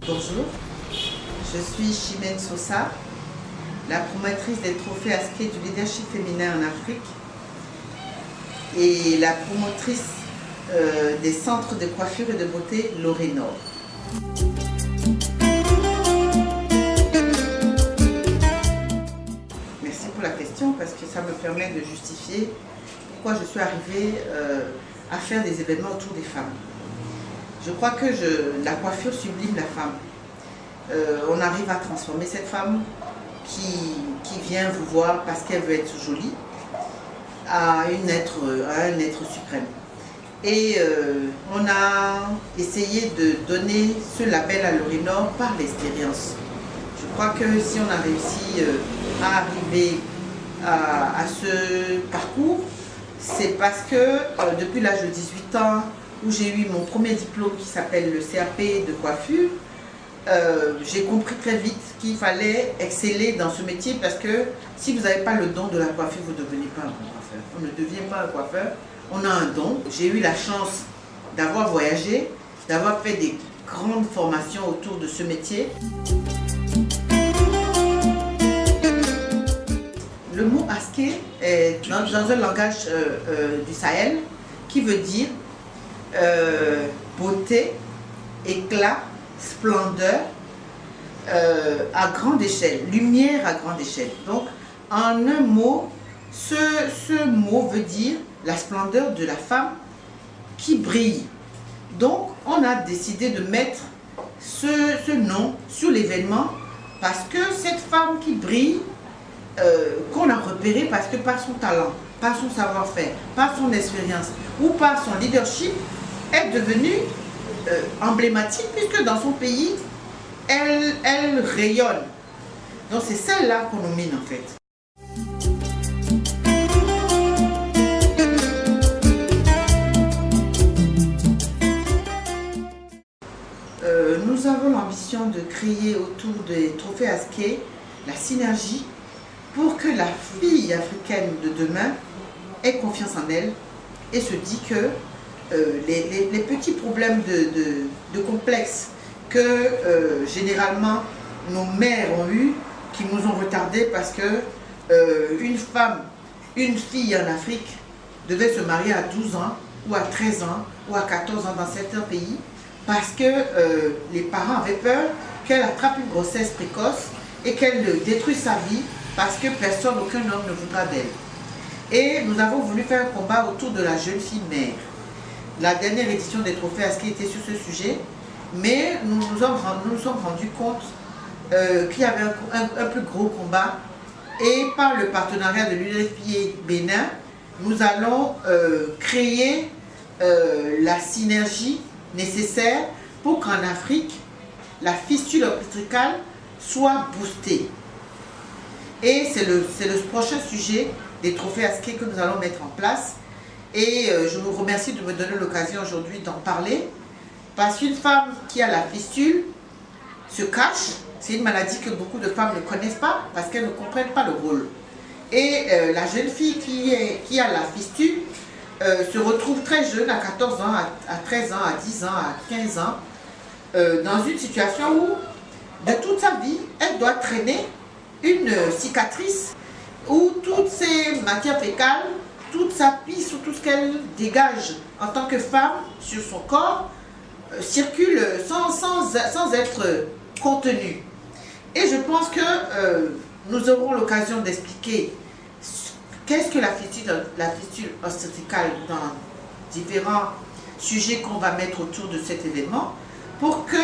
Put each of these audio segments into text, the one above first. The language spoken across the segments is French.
Bonjour, je suis Chimène Sosa, la promotrice des trophées ASKE du leadership féminin en Afrique et la promotrice des centres de coiffure et de beauté L'Orénor. Merci pour la question parce que ça me permet de justifier pourquoi je suis arrivée à faire des événements autour des femmes. Je crois que la coiffure sublime la femme. On arrive à transformer cette femme qui vient vous voir parce qu'elle veut être jolie à un être suprême. Et on a essayé de donner ce label à L'Orénor par l'expérience. Je crois que si on a réussi à arriver à ce parcours, c'est parce que depuis l'âge de 18 ans, où j'ai eu mon premier diplôme qui s'appelle le CAP de coiffure, j'ai compris très vite qu'il fallait exceller dans ce métier parce que si vous n'avez pas le don de la coiffure, vous ne devenez pas un bon coiffeur. On ne devient pas un coiffeur, on a un don. J'ai eu la chance d'avoir voyagé, d'avoir fait des grandes formations autour de ce métier. Le mot ASKE est dans un langage du Sahel qui veut dire beauté, éclat, splendeur à grande échelle, lumière à grande échelle. Donc, en un mot, ce mot veut dire la splendeur de la femme qui brille. Donc, on a décidé de mettre ce nom sur l'événement parce que cette femme qui brille, qu'on a repérée parce que par son talent, par son savoir-faire, par son expérience ou par son leadership, est devenue emblématique puisque dans son pays, elle rayonne. Donc c'est celle-là qu'on nomine en fait. Nous avons l'ambition de créer autour des trophées ASKE la synergie pour que la fille africaine de demain ait confiance en elle et se dit que les petits problèmes de complexe que généralement nos mères ont eu, qui nous ont retardés parce que une fille en Afrique devait se marier à 12 ans ou à 13 ans ou à 14 ans dans certains pays parce que les parents avaient peur qu'elle attrape une grossesse précoce et qu'elle détruise sa vie parce que personne, aucun homme ne voudra d'elle. Et nous avons voulu faire un combat autour de la jeune fille mère. La dernière édition des trophées ASKE était sur ce sujet, mais nous nous sommes rendus compte qu'il y avait un plus gros combat. Et par le partenariat de l'UNFPA Bénin, nous allons créer la synergie nécessaire pour qu'en Afrique, la fistule obstétricale soit boostée. Et c'est le prochain sujet des trophées ASKE que nous allons mettre en place. Et je vous remercie de me donner l'occasion aujourd'hui d'en parler. Parce qu'une femme qui a la fistule se cache. C'est une maladie que beaucoup de femmes ne connaissent pas parce qu'elles ne comprennent pas le rôle. Et la jeune fille qui a la fistule se retrouve très jeune, à 14 ans, à 13 ans, à 10 ans, à 15 ans, dans une situation où, de toute sa vie, elle doit traîner une cicatrice où toutes ces matières fécales, toute sa pisse ou tout ce qu'elle dégage en tant que femme sur son corps circule sans être contenue. Et je pense que nous aurons l'occasion d'expliquer qu'est-ce que la fistule obstétricale dans différents sujets qu'on va mettre autour de cet événement pour que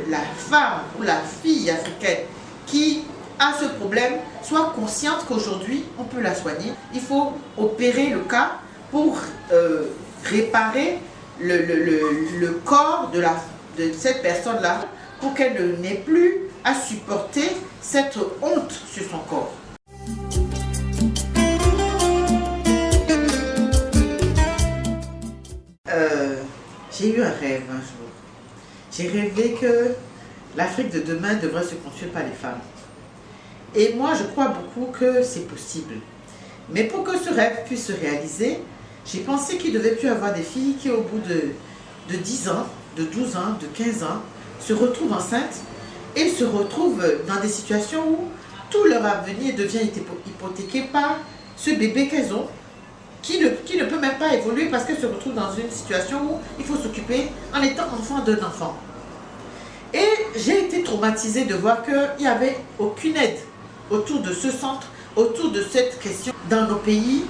la femme ou la fille africaine qui a ce problème soit consciente qu'aujourd'hui on peut la soigner. Il faut opérer le cas pour réparer le corps de cette personne-là pour qu'elle n'ait plus à supporter cette honte sur son corps. J'ai eu un rêve un jour. J'ai rêvé que l'Afrique de demain devrait se construire par les femmes. Et moi, je crois beaucoup que c'est possible. Mais pour que ce rêve puisse se réaliser, j'ai pensé qu'il devait plus y avoir des filles qui, au bout de 10 ans, de 12 ans, de 15 ans, se retrouvent enceintes et se retrouvent dans des situations où tout leur avenir devient hypothéqué par ce bébé qu'elles ont, qui ne peut même pas évoluer parce qu'elles se retrouvent dans une situation où il faut s'occuper en étant enfant d'un enfant. Et j'ai été traumatisée de voir qu'il n'y avait aucune aide autour de ce centre, autour de cette question dans nos pays.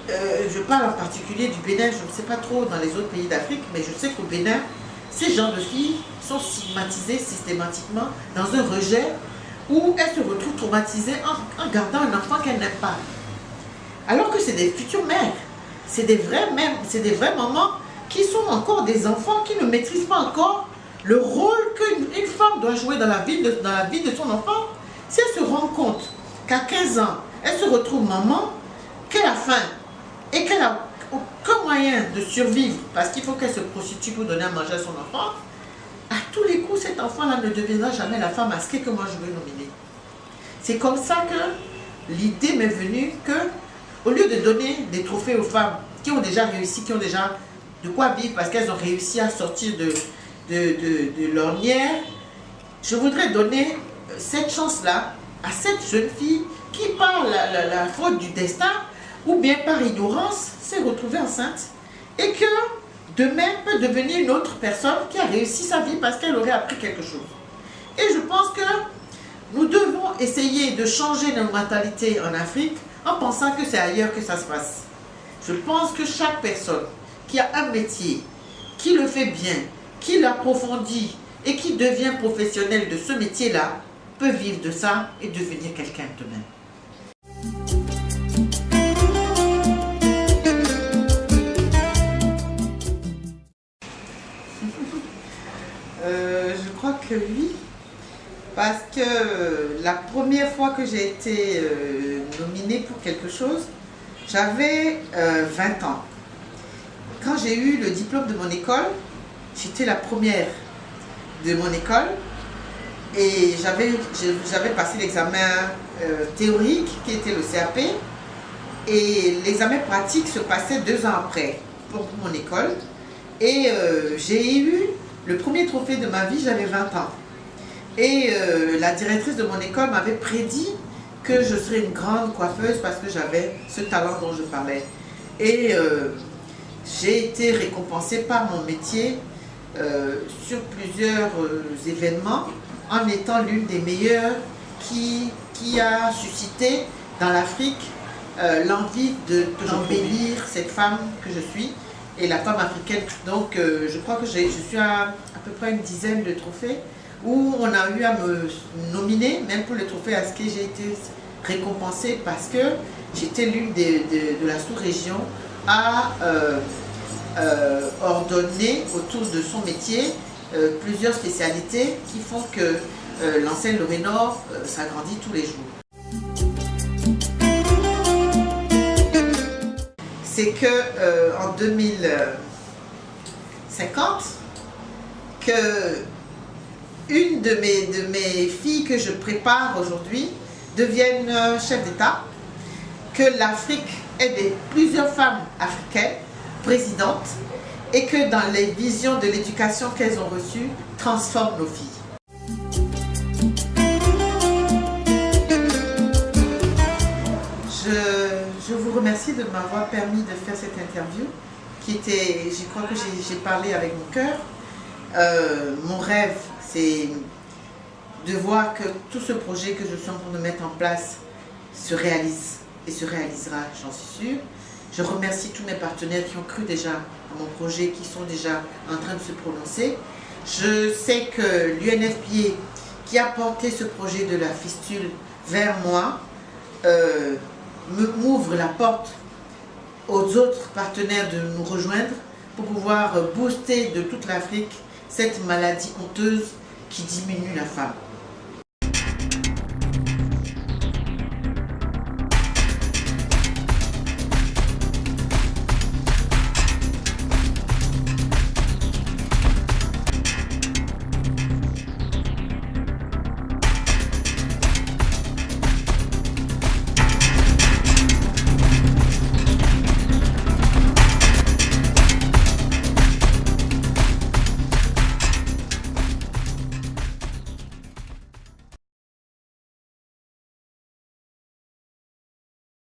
Je parle en particulier du Bénin, je ne sais pas trop dans les autres pays d'Afrique, mais je sais qu'au Bénin, ces genres de filles sont stigmatisées systématiquement dans un rejet où elles se retrouvent traumatisées en gardant un enfant qu'elles n'aiment pas. Alors que c'est des futures mères, c'est des vraies mamans qui sont encore des enfants qui ne maîtrisent pas encore le rôle qu'une femme doit jouer dans la vie de son enfant. Si elle se rend compte qu'à 15 ans, elle se retrouve maman, qu'elle a faim et qu'elle n'a aucun moyen de survivre parce qu'il faut qu'elle se prostitue pour donner à manger à son enfant, à tous les coups, cet enfant-là ne deviendra jamais la femme masquée que moi je veux nominer. C'est comme ça que l'idée m'est venue que, au lieu de donner des trophées aux femmes qui ont déjà réussi, qui ont déjà de quoi vivre parce qu'elles ont réussi à sortir de l'ornière, je voudrais donner cette chance-là à cette jeune fille qui, par la faute du destin ou bien par ignorance, s'est retrouvée enceinte et que demain peut devenir une autre personne qui a réussi sa vie parce qu'elle aurait appris quelque chose. Et je pense que nous devons essayer de changer nos mentalités en Afrique en pensant que c'est ailleurs que ça se passe. Je pense que chaque personne qui a un métier, qui le fait bien, qui l'approfondit et qui devient professionnel de ce métier-là, peut vivre de ça et devenir quelqu'un demain. Je crois que oui, parce que la première fois que j'ai été nominée pour quelque chose, j'avais 20 ans. Quand j'ai eu le diplôme de mon école, j'étais la première de mon école et j'avais passé l'examen théorique qui était le CAP et l'examen pratique se passait 2 ans après pour mon école et j'ai eu le premier trophée de ma vie, j'avais 20 ans. Et la directrice de mon école m'avait prédit que je serais une grande coiffeuse parce que j'avais ce talent dont je parlais. Et j'ai été récompensée par mon métier sur plusieurs événements en étant l'une des meilleures qui a suscité dans l'Afrique l'envie d'embellir cette femme que je suis et la femme africaine. Donc je crois que je suis à peu près une dizaine de trophées où on a eu à me nominer, même pour le trophée ASKE, j'ai été récompensée parce que j'étais l'une de la sous-région à ordonner autour de son métier plusieurs spécialités qui font que l'enseigne Loménor s'agrandit tous les jours. C'est que en 2050, que une de mes filles que je prépare aujourd'hui devienne chef d'État, que l'Afrique ait plusieurs femmes africaines présidentes et que dans les visions de l'éducation qu'elles ont reçues, transforment nos filles. Je vous remercie de m'avoir permis de faire cette interview qui était, je crois que j'ai parlé avec mon cœur. Mon rêve, c'est de voir que tout ce projet que je suis en train de mettre en place se réalise et se réalisera, j'en suis sûre. Je remercie tous mes partenaires qui ont cru déjà à mon projet, qui sont déjà en train de se prononcer. Je sais que l'UNFPA, qui a porté ce projet de la fistule vers moi, m'ouvre la porte aux autres partenaires de nous rejoindre pour pouvoir booster de toute l'Afrique cette maladie honteuse qui diminue la femme.